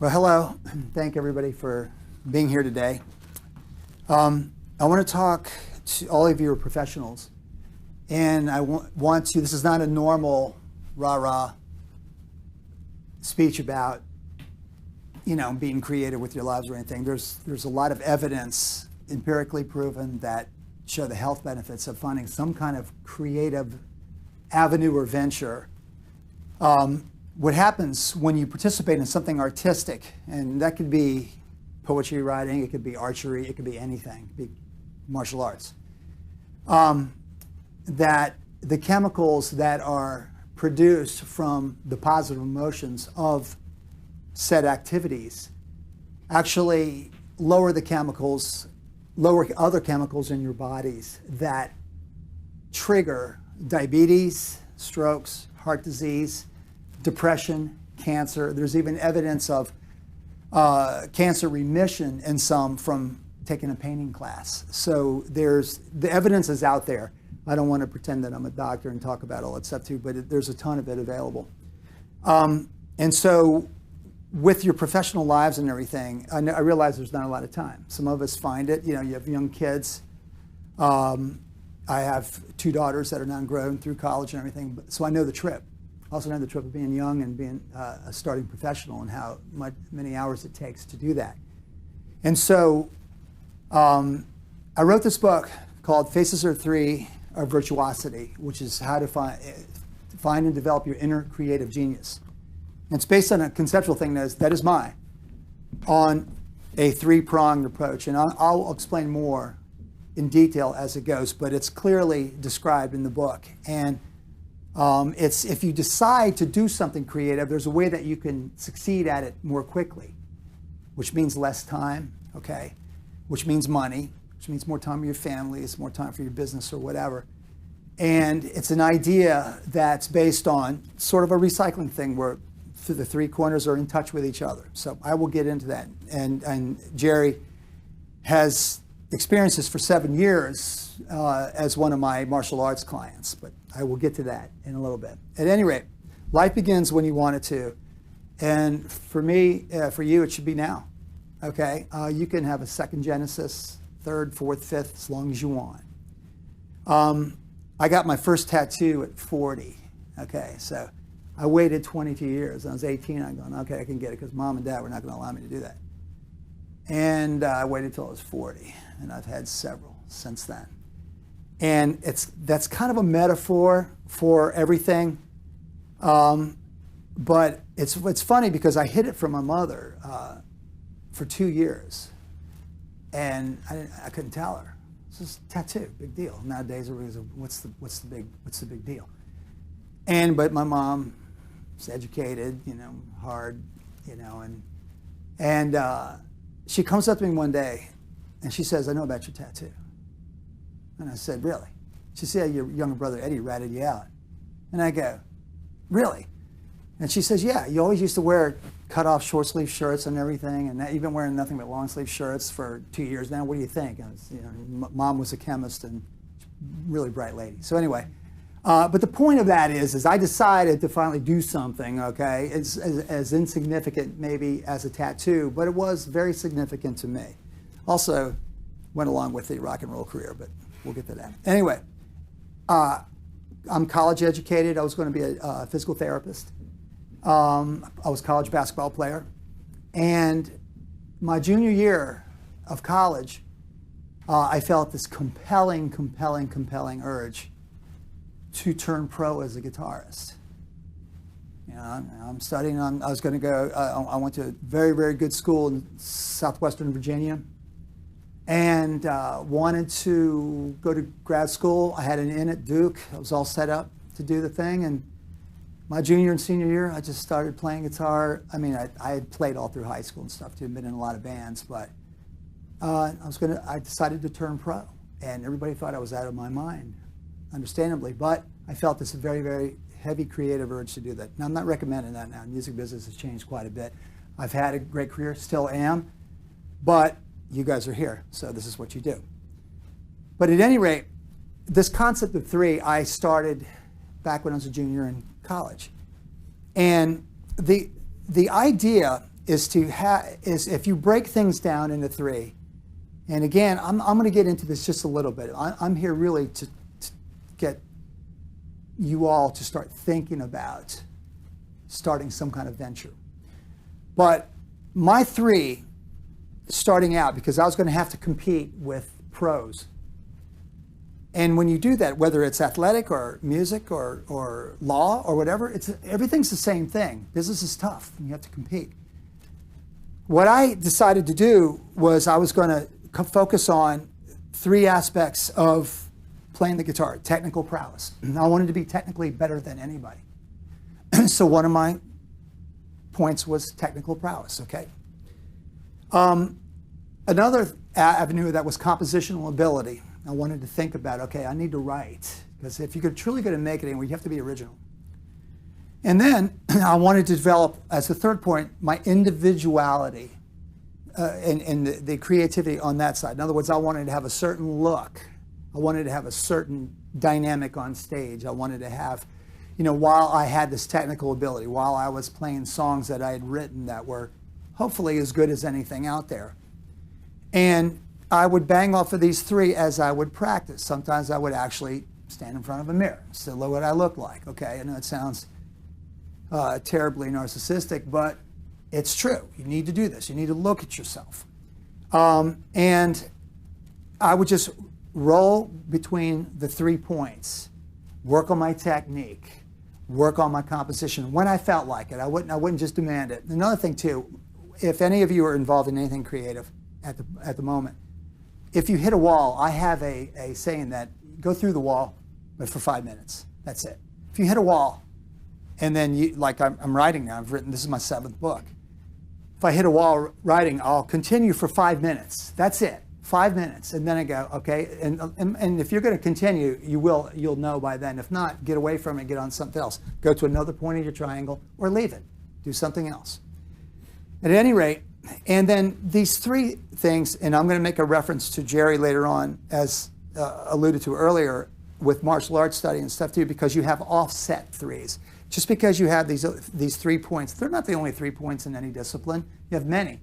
Well, hello. Thank everybody for being here today. I want to talk to all of you are professionals, and I want to, this is not a normal rah-rah speech about, being creative with your lives or anything. There's a lot of evidence, empirically proven, that show the health benefits of finding some kind of creative avenue or venture. What happens when you participate in something artistic, and that could be poetry writing, it could be archery, it could be anything, it could be martial arts, that the chemicals that are produced from the positive emotions of said activities actually lower other chemicals in your bodies that trigger diabetes, strokes, heart disease, depression, cancer. There's even evidence of cancer remission in some from taking a painting class. So the evidence is out there. I don't want to pretend that I'm a doctor and talk about all that stuff too, but there's a ton of it available. And so with your professional lives and everything, I realize there's not a lot of time. Some of us find it, you have young kids. I have 2 daughters that are now grown through college and everything, so I know the trip. I also know the trip of being young and being a starting professional and how many hours it takes to do that. And so I wrote this book called Faces Are Three of Virtuosity, which is how to find and develop your inner creative genius. And it's based on a conceptual thing that is mine, on a 3-pronged approach. And I'll explain more in detail as it goes, but it's clearly described in the book. And it's if you decide to do something creative, there's a way that you can succeed at it more quickly, which means less time, okay? Which means money, which means more time with your family, it's more time for your business or whatever. And it's an idea that's based on sort of a recycling thing where the 3 corners are in touch with each other. So I will get into that. And Jerry has experienced this for 7 years as one of my martial arts clients, but I will get to that in a little bit. At any rate, life begins when you want it to. And for me, for you, it should be now, okay? You can have a second Genesis, third, fourth, fifth, as long as you want. I got my first tattoo at 40, okay? So I waited 22 years. When I was 18, I'm going, okay, I can get it, because Mom and Dad were not going to allow me to do that. And I waited until I was 40, and I've had several since then. And that's kind of a metaphor for everything. But it's funny because I hid it from my mother for 2 years, and I couldn't tell her. It's just a tattoo, big deal. Nowadays, everybody's like, what's the big deal? But my mom was educated, hard, and she comes up to me one day, and she says, "I know about your tattoo." And I said, "Really?" She said, "Your younger brother Eddie ratted you out." And I go, "Really?" And she says, "Yeah, you always used to wear cut-off short-sleeve shirts and everything, and you've been wearing nothing but long-sleeve shirts for 2 years now. What do you think?" I was, Mom was a chemist and really bright lady. So anyway, but the point of that is I decided to finally do something, okay, as insignificant maybe as a tattoo, but it was very significant to me. Also went along with the rock and roll career, but we'll get to that. Anyway, I'm college educated. I was going to be a physical therapist. I was a college basketball player. And my junior year of college, I felt this compelling urge to turn pro as a guitarist. I'm studying I was going to go, I went to a very, very good school in southwestern Virginia, and wanted to go to grad school. I had an in at Duke. I was all set up to do the thing, and my junior and senior year, I just started playing guitar. I mean, I had played all through high school and stuff too, been in a lot of bands, but I decided to turn pro, and everybody thought I was out of my mind, understandably, but I felt this very, very heavy creative urge to do that. Now, I'm not recommending that now. Music business has changed quite a bit. I've had a great career, still am, but you guys are here, so this is what you do. But at any rate, this concept of 3, I started back when I was a junior in college. And the idea is if you break things down into three, and again, I'm going to get into this just a little bit. I'm here really to get you all to start thinking about starting some kind of venture. But my three, starting out, because I was going to have to compete with pros. And when you do that, whether it's athletic or music or law or whatever, everything's the same thing. Business is tough, and you have to compete. What I decided to do was I was going to focus on three aspects of playing the guitar: technical prowess. I wanted to be technically better than anybody. So one of my points was technical prowess, okay? Another avenue that was compositional ability. I wanted to think about, okay, I need to write, because if you're truly going to make it anywhere, you have to be original. And then I wanted to develop, as a third point, my individuality and the creativity on that side. In other words, I wanted to have a certain look. I wanted to have a certain dynamic on stage. I wanted to have, while I had this technical ability, while I was playing songs that I had written that were hopefully as good as anything out there. And I would bang off of these three as I would practice. Sometimes I would actually stand in front of a mirror, still look what I look like. Okay, I know it sounds terribly narcissistic, but it's true. You need to do this. You need to look at yourself. And I would just roll between the 3 points, work on my technique, work on my composition when I felt like it. I wouldn't just demand it. Another thing too, if any of you are involved in anything creative at the moment, if you hit a wall, I have a saying that go through the wall, but for 5 minutes. That's it. If you hit a wall, and then like I'm writing now, this is my 7th book. If I hit a wall writing, I'll continue for 5 minutes. That's it. 5 minutes, and then I go, okay, and if you're going to continue, you'll know by then. If not, get away from it, get on something else. Go to another point of your triangle, or leave it. Do something else. At any rate, and then these 3 things, and I'm going to make a reference to Jerry later on, as alluded to earlier, with martial arts study and stuff too, because you have offset 3s. Just because you have these 3 points, they're not the only 3 points in any discipline. You have many.